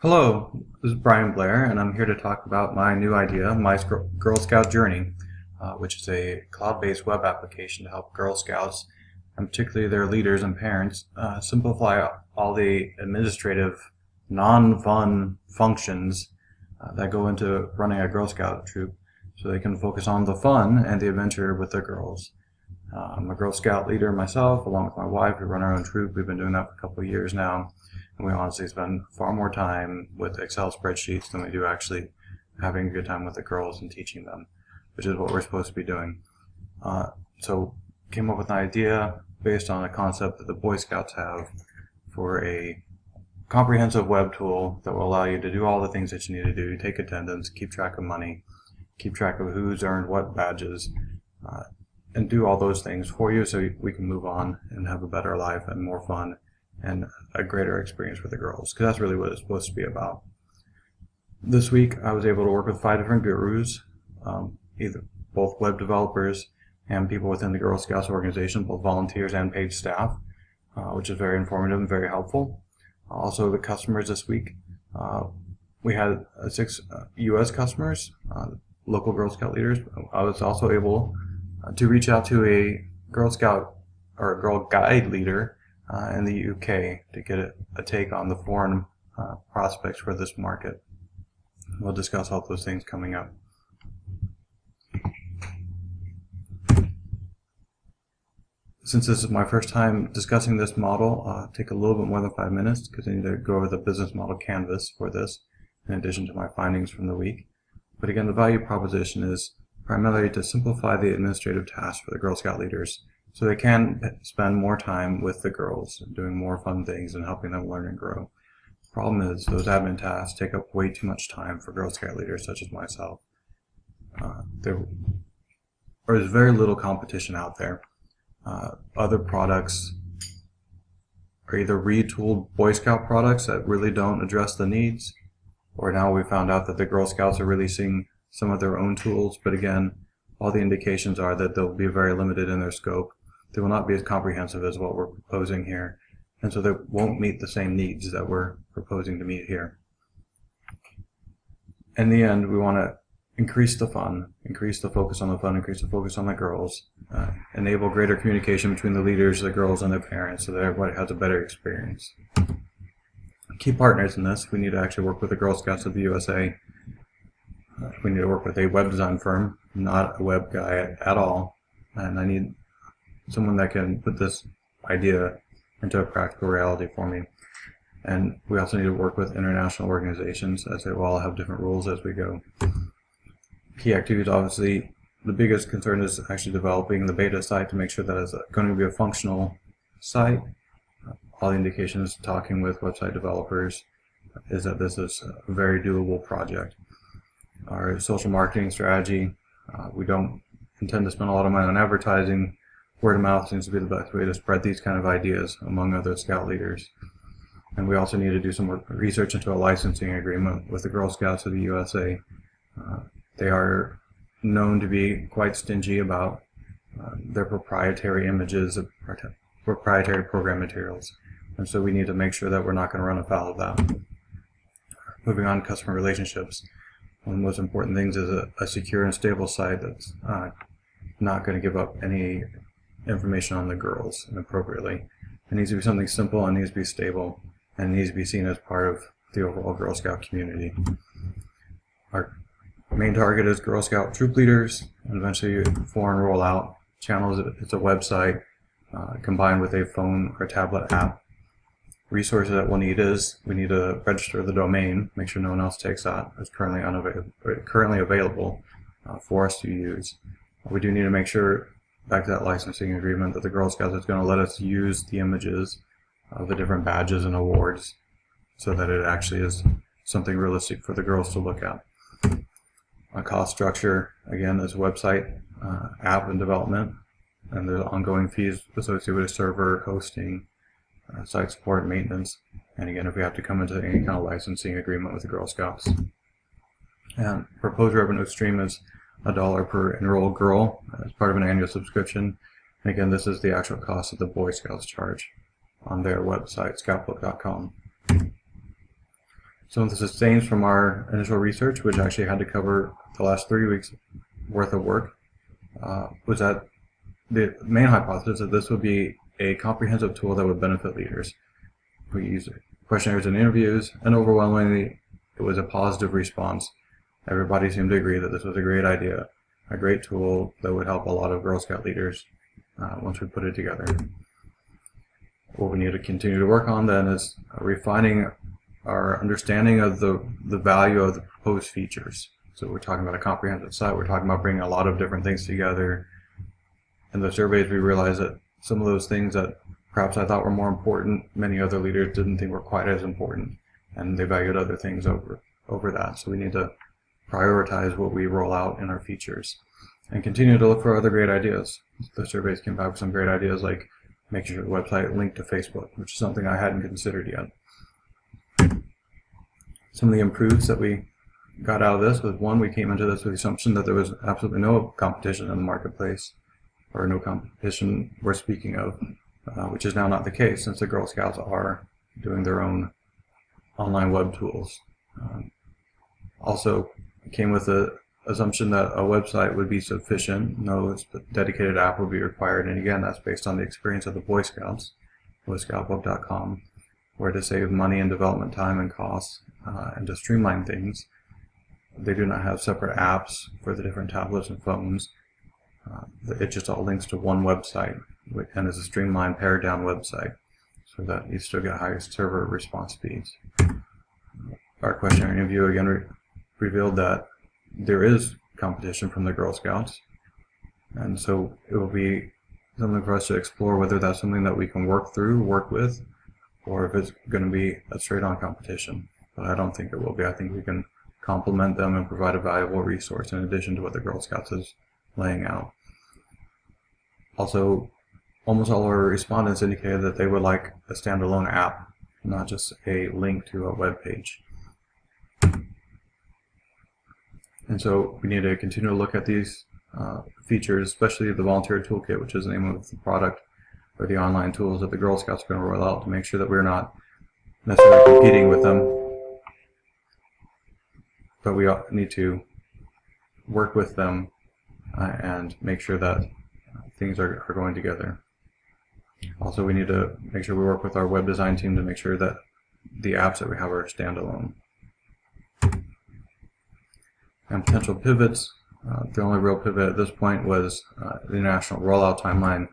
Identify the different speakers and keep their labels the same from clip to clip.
Speaker 1: Hello, this is Brian Blair, and I'm here to talk about my new idea, my Girl Scout Journey, which is a cloud-based web application to help Girl Scouts, and particularly their leaders and parents, simplify all the administrative, non-fun functions that go into running a Girl Scout troop, so they can focus on the fun and the adventure with their girls. I'm a Girl Scout leader myself, along with my wife. We run our own troop. We've been doing that for a couple of years now. And we honestly spend far more time with Excel spreadsheets than we do actually having a good time with the girls and teaching them, which is what we're supposed to be doing. So came up with an idea based on a concept that the Boy Scouts have for a comprehensive web tool that will allow you to do all the things that you need to do, take attendance, keep track of money, keep track of who's earned what badges, and do all those things for you so we can move on and have a better life and more fun and a greater experience for the girls, because that's really what it's supposed to be about. This week I was able to work with 5 different gurus, either both web developers and people within the Girl Scouts organization, both volunteers and paid staff, which is very informative and very helpful. Also the customers this week, we had 6 US customers, local Girl Scout leaders. I was also able to reach out to a Girl Scout or a Girl Guide leader in the UK to get a take on the foreign prospects for this market. We'll discuss all those things coming up. Since this is my first time discussing this model, I'll take a little bit more than 5 minutes because I need to go over the business model canvas for this in addition to my findings from the week. But again, the value proposition is primarily to simplify the administrative tasks for the Girl Scout leaders so they can spend more time with the girls, doing more fun things and helping them learn and grow. The problem is those admin tasks take up way too much time for Girl Scout leaders such as myself. There's very little competition out there. Other products are either retooled Boy Scout products that really don't address the needs, or now we found out that the Girl Scouts are releasing some of their own tools, but again, all the indications are that they'll be very limited in their scope. They will not be as comprehensive as what we're proposing here, and so they won't meet the same needs that we're proposing to meet here. In the end, we want to increase the fun, increase the focus on the fun, increase the focus on the girls, enable greater communication between the leaders, the girls, and their parents so that everybody has a better experience. Key partners in this, we need to actually work with the Girl Scouts of the USA. We need to work with a web design firm, not a web guy at all, and I need someone that can put this idea into a practical reality for me. And we also need to work with international organizations, as they will all have different rules as we go. Key activities, obviously, the biggest concern is actually developing the beta site to make sure that it's going to be a functional site. All the indications, talking with website developers, is that this is a very doable project. Our social marketing strategy, we don't intend to spend a lot of money on advertising. Word of mouth seems to be the best way to spread these kind of ideas among other Scout leaders. And we also need to do some research into a licensing agreement with the Girl Scouts of the USA. They are known to be quite stingy about their proprietary images, proprietary program materials. And so we need to make sure that we're not going to run afoul of that. Moving on to customer relationships. One of the most important things is a secure and stable site that's not going to give up any information on the girls inappropriately. It needs to be something simple, and needs to be stable, and it needs to be seen as part of the overall Girl Scout community. Our main target is Girl Scout troop leaders, and eventually foreign rollout. Channels, it's a website combined with a phone or tablet app. Resources that we'll need is, we need to register the domain, make sure no one else takes that. It's currently available for us to use. We do need to make sure, back to that licensing agreement, that the Girl Scouts is going to let us use the images of the different badges and awards so that it actually is something realistic for the girls to look at. A cost structure, again, is website, app and development, and there's ongoing fees associated with server, hosting, site support, maintenance, and again, if we have to come into any kind of licensing agreement with the Girl Scouts. And proposed revenue stream is $1 per enrolled girl as part of an annual subscription. And again, this is the actual cost that the Boy Scouts charge on their website, scoutbook.com. Some of the sustains from our initial research, which actually had to cover the last 3 weeks worth of work, was that the main hypothesis that this would be a comprehensive tool that would benefit leaders. We used questionnaires and interviews, and overwhelmingly it was a positive response. Everybody seemed to agree that this was a great idea, a great tool that would help a lot of Girl Scout leaders once we put it together. What we need to continue to work on then is refining our understanding of the value of the proposed features. So we're talking about a comprehensive site, we're talking about bringing a lot of different things together. In the surveys we realized that some of those things that perhaps I thought were more important, many other leaders didn't think were quite as important, and they valued other things over that. So we need to prioritize what we roll out in our features and continue to look for other great ideas. The surveys came back with some great ideas like making sure the website linked to Facebook, which is something I hadn't considered yet. Some of the improves that we got out of this was, one, we came into this with the assumption that there was absolutely no competition in the marketplace, or no competition we're speaking of, which is now not the case since the Girl Scouts are doing their own online web tools. Also came with the assumption that a website would be sufficient, no dedicated app would be required, and again that's based on the experience of the Boy Scouts, boyscoutbook.com, where to save money and development time and costs and to streamline things. They do not have separate apps for the different tablets and phones. It just all links to one website and is a streamlined, pared down website so that you still get higher server response speeds. Our questionnaire interview again revealed that there is competition from the Girl Scouts, and so it will be something for us to explore whether that's something that we can work with, or if it's going to be a straight-on competition. But I don't think it will be. I think we can complement them and provide a valuable resource in addition to what the Girl Scouts is laying out. Also, almost all of our respondents indicated that they would like a standalone app, not just a link to a web page. And so we need to continue to look at these features, especially the volunteer toolkit, which is the name of the product, or the online tools that the Girl Scouts are going to roll out, to make sure that we're not necessarily competing with them, but we need to work with them and make sure that things are going together. Also, we need to make sure we work with our web design team to make sure that the apps that we have are standalone. And potential pivots, the only real pivot at this point was the international rollout timeline.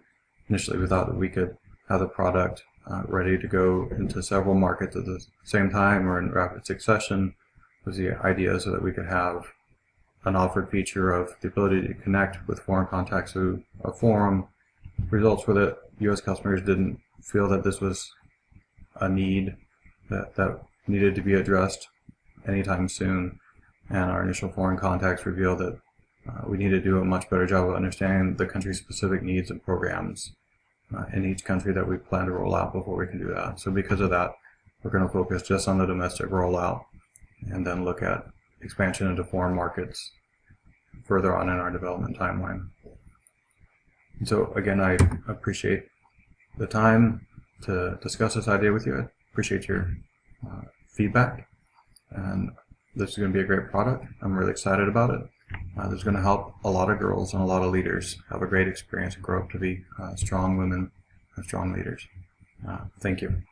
Speaker 1: Initially we thought that we could have the product ready to go into several markets at the same time or in rapid succession, was the idea, so that we could have an offered feature of the ability to connect with foreign contacts through a forum. Results were that U.S. customers didn't feel that this was a need that needed to be addressed anytime soon, and our initial foreign contacts revealed that we need to do a much better job of understanding the country's specific needs and programs in each country that we plan to roll out before we can do that. So because of that, we're going to focus just on the domestic rollout and then look at expansion into foreign markets further on in our development timeline. And so again, I appreciate the time to discuss this idea with you. I appreciate your feedback, and this is going to be a great product. I'm really excited about it. This is going to help a lot of girls and a lot of leaders have a great experience and grow up to be strong women and strong leaders. Thank you.